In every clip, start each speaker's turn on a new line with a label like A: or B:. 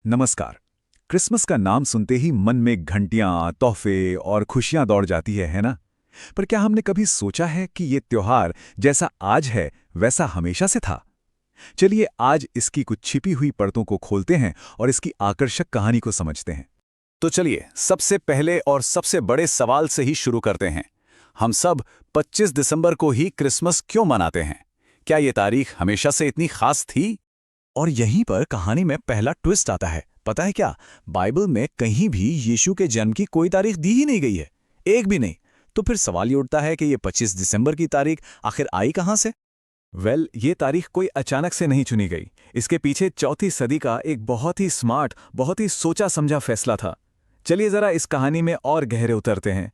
A: नमस्कार। क्रिसमस का नाम सुनते ही मन में घंटियां, तोहफे और खुशियां दौड़ जाती है ना? पर क्या हमने कभी सोचा है कि ये त्योहार जैसा आज है वैसा हमेशा से था? चलिए आज इसकी कुछ छिपी हुई परतों को खोलते हैं और इसकी आकर्षक कहानी को समझते हैं।
B: तो चलिए सबसे पहले और सबसे बड़े सवाल से ही शुरू करते हैं। हम सब 25 दिसंबर को ही क्रिसमस क्यों मनाते हैं? क्या ये तारीख हमेशा से इतनी खास थी?
C: और यहीं पर कहानी में पहला ट्विस्ट आता है। पता है क्या, बाइबल में कहीं भी यीशु के जन्म की कोई तारीख दी ही नहीं गई है, एक भी नहीं। तो फिर सवाल ये उठता है कि ये 25 दिसंबर की तारीख आखिर आई कहां से?
A: ये तारीख कोई अचानक से नहीं चुनी गई। इसके पीछे चौथी सदी का एक बहुत ही स्मार्ट, बहुत ही सोचा समझा फैसला था। चलिए जरा इस कहानी में और गहरे उतरते हैं।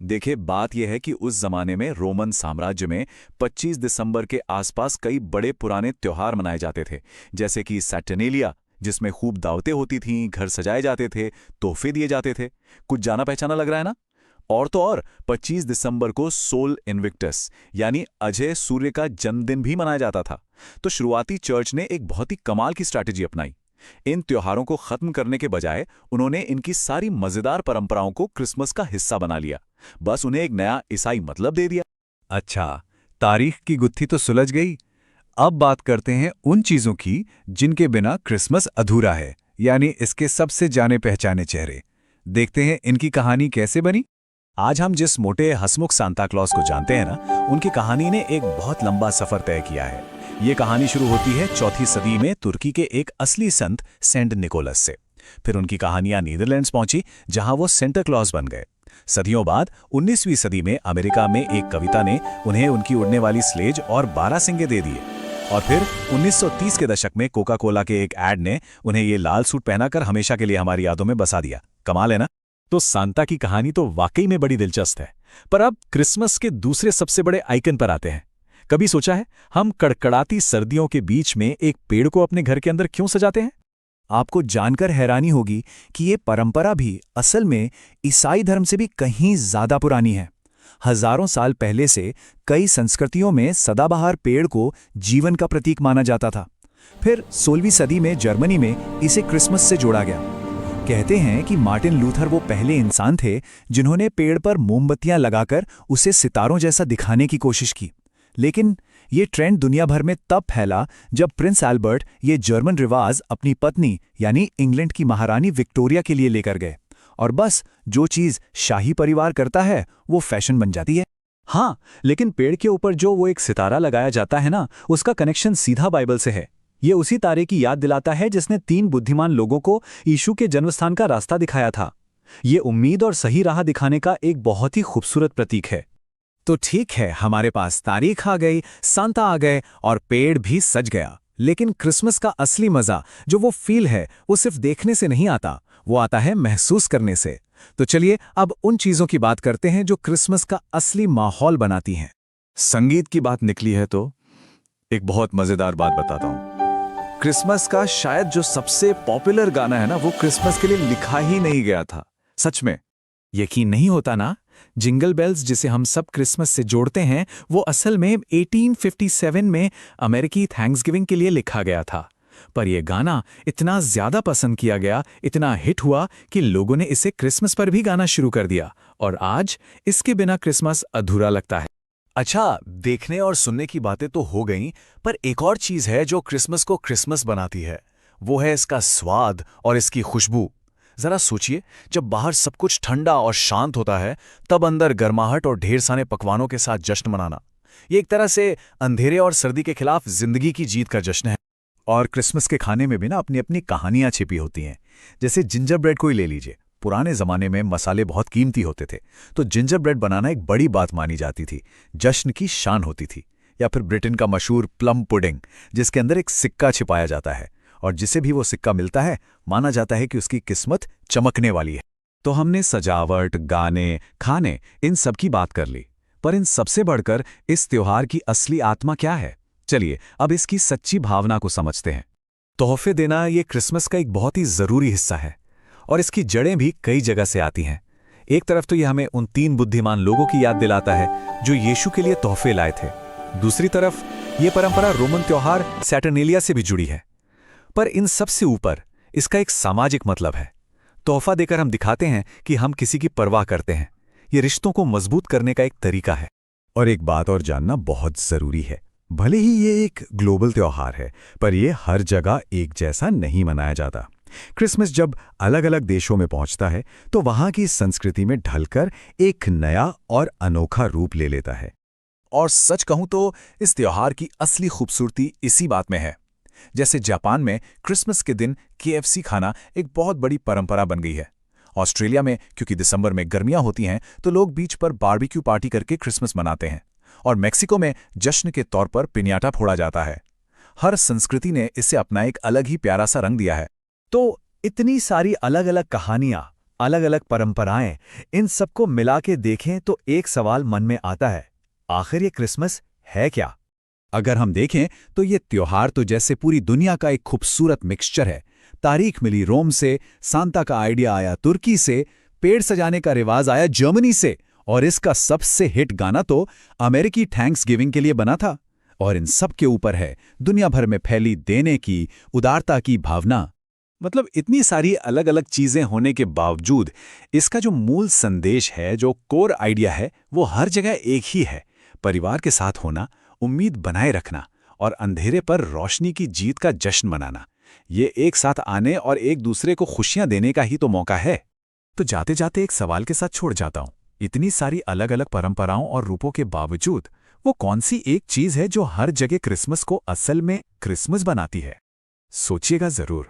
A: देखिए, बात यह है कि उस जमाने में रोमन साम्राज्य में 25 दिसंबर के आसपास कई बड़े पुराने त्योहार मनाए जाते थे, जैसे कि सैटर्नेलिया, जिसमें खूब दावतें होती थीं, घर सजाए जाते थे, तोहफे दिए जाते थे। कुछ जाना पहचाना लग रहा है ना? और तो और 25 दिसंबर को सोल इन्विक्टस यानी अजय सूर्य का जन्मदिन भी मनाया जाता था। तो शुरुआती चर्च ने एक बहुत ही कमाल की स्ट्रैटेजी अपनाई। इन त्योहारों को खत्म करने के बजाय उन्होंने इनकी सारी मजेदार परंपराओं को क्रिसमस का हिस्सा बना लिया। बस उन्हें एक नया ईसाई मतलब दे दिया। अच्छा, तारीख की गुत्थी तो सुलझ गई। अब बात करते हैं उन चीजों की जिनके बिना क्रिसमस अधूरा है, यानी इसके सबसे जाने पहचाने चेहरे। देखते हैं इनकी कहानी कैसे बनी।
C: आज हम जिस मोटे हंसमुख सांता क्लॉज को जानते हैं ना, उनकी कहानी ने एक बहुत लंबा सफर तय किया है। ये कहानी शुरू होती है चौथी सदी में तुर्की के एक असली संत सेंट निकोलस से। फिर उनकी कहानियां नीदरलैंड्स पहुंची, जहां वो सेंटा क्लॉज बन गए। सदियों बाद 19वीं सदी में अमेरिका में एक कविता ने उन्हें उनकी उड़ने वाली स्लेज और 12 सिंगे दे दिए। और फिर 1930 के दशक में कोका कोला के एक ऐड ने उन्हें ये लाल सूट पहनाकर हमेशा के लिए हमारी यादों में बसा दिया। कमाल है ना?
A: तो सांता की कहानी तो वाकई में बड़ी दिलचस्प है। पर अब क्रिसमस के दूसरे सबसे बड़े आइकन पर आते हैं। कभी सोचा है हम कड़कड़ाती सर्दियों के बीच में एक पेड़ को अपने घर के अंदर क्यों सजाते हैं?
C: आपको जानकर हैरानी होगी कि ये परंपरा भी असल में ईसाई धर्म से भी कहीं ज्यादा पुरानी है। हजारों साल पहले से कई संस्कृतियों में सदाबहार पेड़ को जीवन का प्रतीक माना जाता था। फिर 16वीं सदी में जर्मनी में इसे क्रिसमस से जोड़ा गया। कहते हैं कि मार्टिन लूथर वो पहले इंसान थे जिन्होंने पेड़ पर मोमबत्तियां लगाकर उसे सितारों जैसा दिखाने की कोशिश की। लेकिन ये ट्रेंड दुनिया भर में तब फैला जब प्रिंस एल्बर्ट ये जर्मन रिवाज अपनी पत्नी यानी इंग्लैंड की महारानी विक्टोरिया के लिए लेकर गए। और बस जो चीज शाही परिवार करता है वो फैशन बन जाती है।
A: हाँ, लेकिन पेड़ के ऊपर जो वो एक सितारा लगाया जाता है ना, उसका कनेक्शन सीधा बाइबल से है। ये उसी तारे की याद दिलाता है जिसने 3 बुद्धिमान लोगों को यीशु के जन्मस्थान का रास्ता दिखाया था। ये उम्मीद और सही राह दिखाने का एक बहुत ही खूबसूरत प्रतीक है।
C: तो ठीक है, हमारे पास तारीख आ गई, सांता आ गए और पेड़ भी सज गया। लेकिन क्रिसमस का असली मजा, जो वो फील है, वो सिर्फ देखने से नहीं आता, वो आता है महसूस करने से। तो चलिए अब उन चीजों की बात करते हैं जो क्रिसमस का असली माहौल बनाती हैं।
A: संगीत की बात निकली है तो एक बहुत मजेदार बात बताता हूं। क्रिसमस का शायद जो सबसे पॉपुलर गाना है ना, वो क्रिसमस के लिए लिखा ही नहीं गया था। सच में
C: यकीन नहीं होता ना? जिंगल बेल्स, जिसे हम सब क्रिसमस से जोड़ते हैं, वो असल में 1857 में अमेरिकी थैंक्सगिविंग के लिए लिखा गया था। पर यह गाना इतना ज्यादा पसंद किया गया, इतना हिट हुआ कि लोगों ने इसे क्रिसमस पर भी गाना शुरू कर दिया। और आज इसके बिना क्रिसमस अधूरा लगता है।
B: अच्छा, देखने और सुनने की बातें तो हो गईं, पर एक और चीज है जो क्रिसमस को क्रिसमस बनाती है। वो है इसका स्वाद और इसकी खुशबू। जरा सोचिए, जब बाहर सब कुछ ठंडा और शांत होता है, तब अंदर गर्माहट और ढेर सारे पकवानों के साथ जश्न मनाना, ये एक तरह से अंधेरे और सर्दी के खिलाफ जिंदगी की जीत का जश्न है।
A: और क्रिसमस के खाने में भी ना अपनी अपनी कहानियां छिपी होती हैं। जैसे जिंजर ब्रेड को ही ले लीजिए। पुराने जमाने में मसाले बहुत कीमती होते थे, तो जिंजर ब्रेड बनाना एक बड़ी बात मानी जाती थी, जश्न की शान होती थी। या फिर ब्रिटेन का मशहूर प्लम पुडिंग, जिसके अंदर एक सिक्का छिपाया जाता है, और जिसे भी वो सिक्का मिलता है, माना जाता है कि उसकी किस्मत चमकने वाली है। तो हमने सजावट, गाने, खाने, इन सब की बात कर ली, पर इन सबसे बढ़कर इस त्योहार की असली आत्मा क्या है? चलिए अब इसकी सच्ची भावना को समझते हैं। तोहफे देना ये क्रिसमस का एक बहुत ही जरूरी हिस्सा है, और इसकी जड़ें भी कई जगह से आती हैं। एक तरफ तो ये हमें उन 3 बुद्धिमान लोगों की याद दिलाता है जो यीशु के लिए तोहफे लाए थे। दूसरी तरफ ये परंपरा रोमन त्योहार सैटर्नेलिया से भी जुड़ी है। पर इन सबसे ऊपर
C: इसका एक सामाजिक मतलब है। तोहफा देकर हम दिखाते हैं कि हम किसी की परवाह करते हैं। ये रिश्तों को मजबूत करने का एक तरीका है।
A: और एक बात और जानना बहुत जरूरी है, भले ही ये एक ग्लोबल त्योहार है, पर ये हर जगह एक जैसा नहीं मनाया जाता। क्रिसमस जब अलग अलग देशों में पहुंचता है तो वहां की संस्कृति में ढलकर एक नया और अनोखा रूप ले लेता है।
B: और सच कहूं तो इस त्योहार की असली खूबसूरती इसी बात में है। जैसे जापान में क्रिसमस के दिन KFC खाना एक बहुत बड़ी परंपरा बन गई है। ऑस्ट्रेलिया में क्योंकि दिसंबर में गर्मियां होती हैं तो लोग बीच पर बारबेक्यू पार्टी करके क्रिसमस मनाते हैं। और मेक्सिको में जश्न के तौर पर पिन्याटा फोड़ा जाता है। हर संस्कृति ने इसे अपना एक अलग ही प्यारा सा रंग दिया है।
C: तो इतनी सारी अलग अलग कहानियां, अलग अलग परंपराएं, इन सबको मिला के देखें तो एक सवाल मन में आता है, आखिर ये क्रिसमस है क्या? अगर हम देखें तो ये त्योहार तो जैसे पूरी दुनिया का एक खूबसूरत मिक्सचर है। तारीख मिली रोम से, सांता का आइडिया आया तुर्की से, पेड़ सजाने का रिवाज आया जर्मनी से, और इसका सबसे हिट गाना तो अमेरिकी थैंक्सगिविंग के लिए बना था। और इन सब के ऊपर है दुनिया भर में फैली देने की, उदारता की भावना।
A: मतलब इतनी सारी अलग अलग चीजें होने के बावजूद इसका जो मूल संदेश है, जो कोर आइडिया है, वो हर जगह एक ही है। परिवार के साथ होना, उम्मीद बनाए रखना और अंधेरे पर रोशनी की जीत का जश्न मनाना। ये एक साथ आने और एक दूसरे को खुशियां देने का ही तो मौका है। तो जाते जाते एक सवाल के साथ छोड़ जाता हूं, इतनी सारी अलग अलग परंपराओं और रूपों के बावजूद वो कौन सी एक चीज है जो हर जगह क्रिसमस को असल में क्रिसमस बनाती है? सोचिएगा जरूर।